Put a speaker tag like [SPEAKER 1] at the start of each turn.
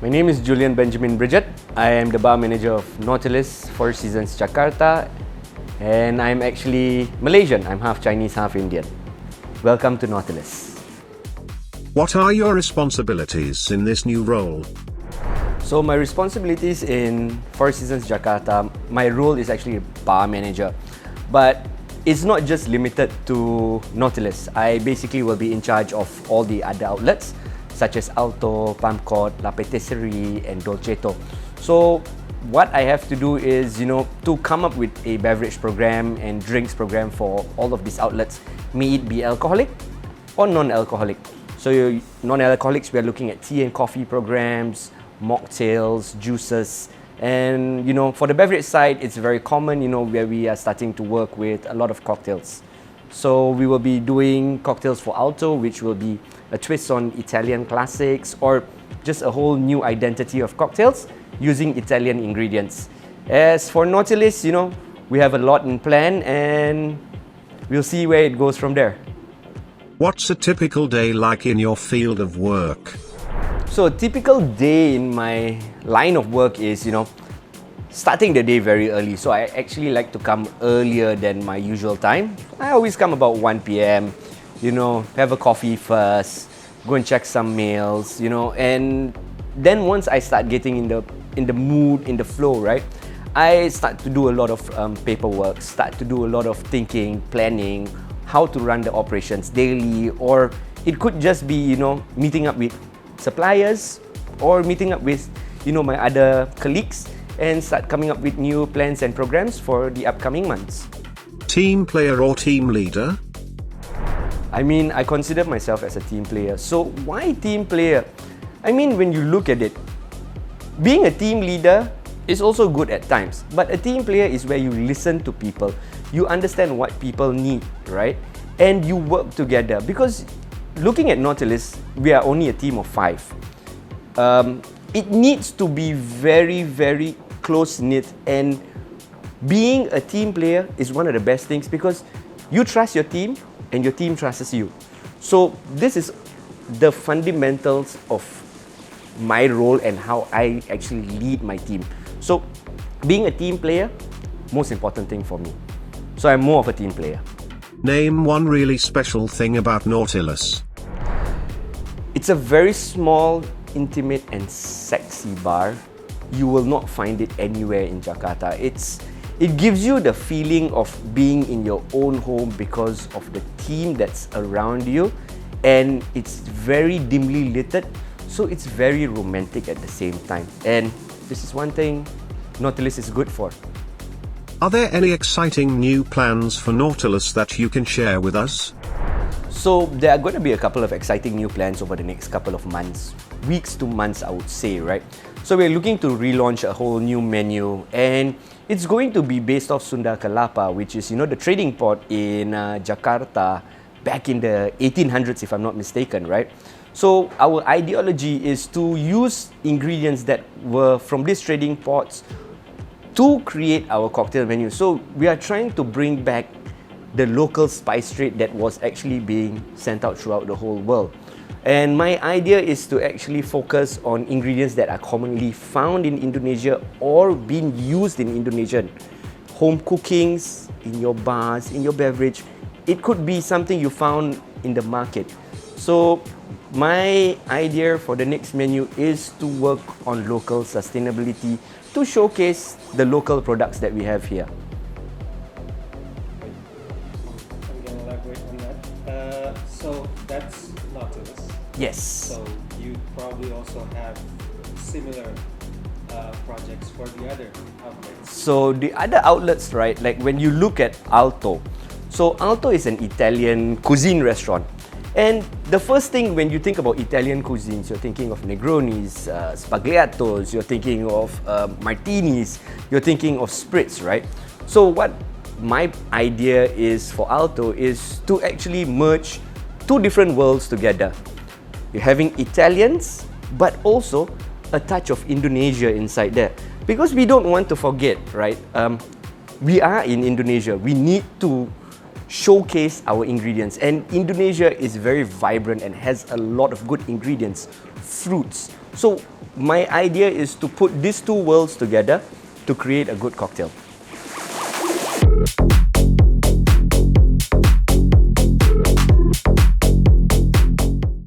[SPEAKER 1] My name is Julian Benjamin Brigget. I am the bar manager of Nautilus Four Seasons Jakarta, and I'm actually Malaysian. I'm half Chinese, half Indian. Welcome to Nautilus.
[SPEAKER 2] What are your responsibilities in this new role?
[SPEAKER 1] So my responsibilities in Four Seasons Jakarta, my role is actually bar manager. But it's not just limited to Nautilus. I basically will be in charge of all the other outlets, such as Alto, Palm Court, La Patisserie, and Dolcetto. So what I have to do is, to come up with a beverage program and drinks program for all of these outlets, may it be alcoholic or non-alcoholic. So non-alcoholics, we are looking at tea and coffee programs, mocktails, juices, and for the beverage side, it's very common, where we are starting to work with a lot of cocktails. So we will be doing cocktails for Alto, which will be a twist on Italian classics or just a whole new identity of cocktails using Italian ingredients. As for Nautilus, we have a lot in plan and we'll see where it goes from there.
[SPEAKER 2] What's a typical day like in your field of work?
[SPEAKER 1] So a typical day in my line of work is, starting the day very early. So I actually like to come earlier than my usual time. I always come about 1 p.m, have a coffee first, go and check some mails, and then once I start getting in the mood, in the flow, right, I start to do a lot of paperwork, start to do a lot of thinking, planning, how to run the operations daily, or it could just be, meeting up with suppliers or meeting up with, my other colleagues and start coming up with new plans and programs for the upcoming months.
[SPEAKER 2] Team player or team leader?
[SPEAKER 1] I consider myself as a team player. So why team player? When you look at it, being a team leader is also good at times, but a team player is where you listen to people, you understand what people need, right? And you work together. Because looking at Nautilus, we are only a team of 5. It needs to be very, very close-knit, and being a team player is one of the best things because you trust your team and your team trusts you. So this is the fundamentals of my role and how I actually lead my team. So being a team player, most important thing for me. So I'm more of a team player.
[SPEAKER 2] Name one really special thing about Nautilus.
[SPEAKER 1] It's a very small, intimate and sexy bar. You will not find it anywhere in Jakarta. It gives you the feeling of being in your own home because of the team that's around you, and it's very dimly lit, so it's very romantic at the same time. And this is one thing Nautilus is good for.
[SPEAKER 2] Are there any exciting new plans for Nautilus that you can share with us?
[SPEAKER 1] So there are going to be a couple of exciting new plans over the next couple of months, weeks to months, I would say, right? So we're looking to relaunch a whole new menu, and it's going to be based off Sunda Kelapa, which is, the trading port in Jakarta back in the 1800s, if I'm not mistaken, right? So our ideology is to use ingredients that were from these trading ports to create our cocktail menu. So we are trying to bring back the local spice trade that was actually being sent out throughout the whole world. And my idea is to actually focus on ingredients that are commonly found in Indonesia or being used in Indonesian. Home cookings, in your bars, in your beverage. It could be something you found in the market. So my idea for the next menu is to work on local sustainability to showcase the local products that we have here.
[SPEAKER 3] I'm going to elaborate on that. So that's Nautilus.
[SPEAKER 1] Yes.
[SPEAKER 3] So you probably also have similar projects for the other outlets.
[SPEAKER 1] So the other outlets, right, like when you look at Alto, so Alto is an Italian cuisine restaurant. And the first thing when you think about Italian cuisines, you're thinking of Negronis, Spagliatos, you're thinking of martinis, you're thinking of spritz, right? So what my idea is for Alto is to actually merge two different worlds together. You're having Italians, but also a touch of Indonesia inside there. Because we don't want to forget, right? We are in Indonesia. We need to showcase our ingredients. And Indonesia is very vibrant and has a lot of good ingredients, fruits. So my idea is to put these two worlds together to create a good cocktail.